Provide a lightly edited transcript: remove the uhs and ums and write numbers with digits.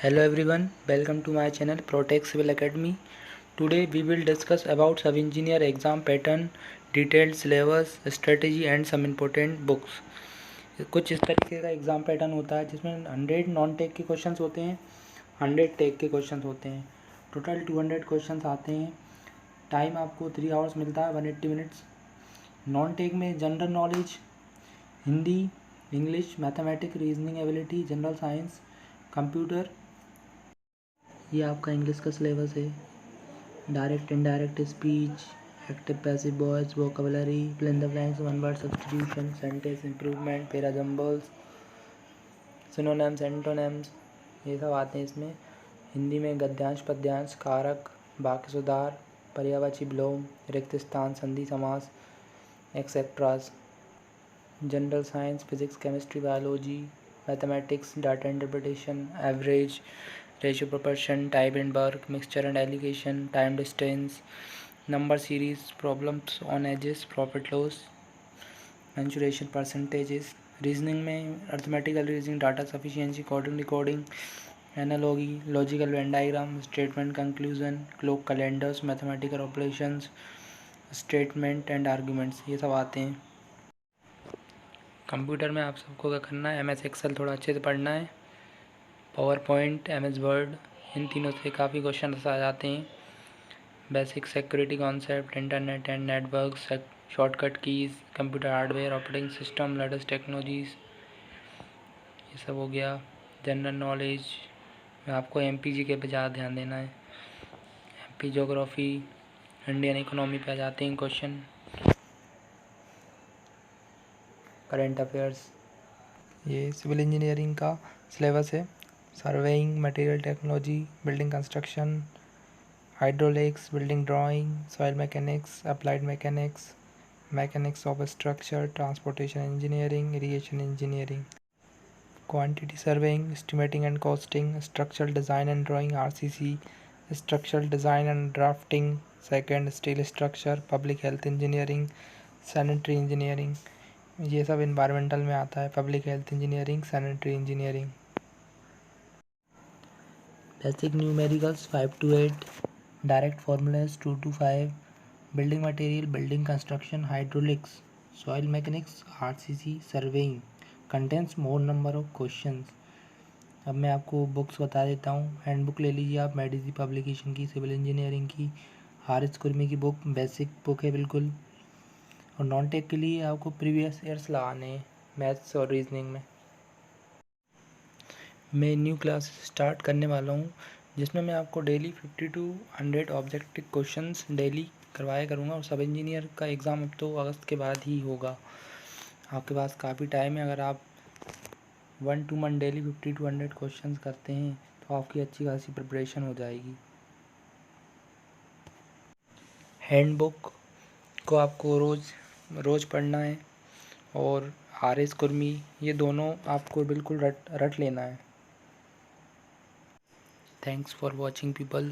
Hello everyone, welcome to my channel Protect Civil Academy. Today we will discuss about sub-engineer exam pattern, detailed syllabus, strategy and some important books. कुछ इस तरीके का exam pattern होता है जिसमें 100 non tech के questions होते हैं, 100 टेक के क्वेश्चंस होते हैं, टोटल 200 क्वेश्चंस आते हैं। टाइम आपको 3 आवर्स मिलता है, 180 मिनट्स। नॉन टेक में general knowledge, Hindi, English, mathematics, reasoning ability, general science, computer. ये आपका इंग्लिश का सिलेबस है। Direct indirect speech, active passive voice, vocabulary, fill in the blanks, one word substitution, sentence improvement, parajumbles, synonyms, antonyms, ये सब आते हैं इसमें। हिंदी में गद्यांश, पद्यांश, कारक, वाक्य सुधार, पर्यायवाची विलोम, रिक्त स्थान, संधि समास, etcetera. General science, physics, chemistry, biology, mathematics, data interpretation, average, ratio proportion, time and work, mixture and alligation, time distance, number series, problems on ages, profit loss, mensuration, percentages. Reasoning में arithmetical reasoning, data sufficiency, coding, decoding, analogy, logical Venn diagram, statement conclusion, clock calendars, mathematical operations, statement and arguments, ये सब आते हैं। Computer में आप सबको क्या करना है, MS एक्सेल थोड़ा अच्छे से पढ़ना है, पावर पॉइंट, MS वर्ड, इन तीनों से काफ़ी क्वेश्चन आ जाते हैं। Basic security concept, internet and network, shortcut keys, computer hardware, operating system, latest technologies, ये सब हो गया। जनरल नॉलेज में आपको MPGK पे ज़्यादा ध्यान देना है। MP ज्योग्राफी, इंडियन इकोनॉमी पे आ जाते हैं क्वेश्चन। Current affairs. ये सिविल इंजीनियरिंग का सिलेबस है। Surveying, material technology, building construction, hydraulics, building drawing, soil mechanics, applied mechanics, mechanics of structure, transportation engineering, irrigation engineering, quantity surveying, estimating and costing, structural design and drawing, RCC, structural design and drafting, second steel structure, public health engineering, sanitary engineering, ये सब environmental में आता है। Public health engineering, sanitary engineering. Basic numericals 5 to 8, direct formulas 2 to 5, building material, building construction, hydraulics, soil mechanics, RCC, surveying contents more number of questions. अब मैं आपको books बता देता हूँ। हैंड बुक ले लीजिए आप, मेडिजी पब्लिकेशन की, सिविल इंजीनियरिंग की, हारिस कुर्मी की बुक, बेसिक बुक है बिल्कुल। और नॉन टेक के लिए आपको प्रीवियस ईयर्स लगाने हैं मैथ्स और रीजनिंग में। मैं न्यू क्लास स्टार्ट करने वाला हूँ जिसमें मैं आपको daily 50 to 100 objective questions daily करवाया करूँगा। और सब इंजीनियर का एग्ज़ाम अब तो अगस्त के बाद ही होगा। आपके पास काफ़ी टाइम है। अगर आप 1-2 मंथ डेली 50 to 100 क्वेश्चंस करते हैं तो आपकी अच्छी खासी प्रिपरेशन हो जाएगी। हैंड बुक को आपको रोज़ पढ़ना है। और RS कुर्मी, ये दोनों आपको बिल्कुल रट लेना है। Thanks for watching people.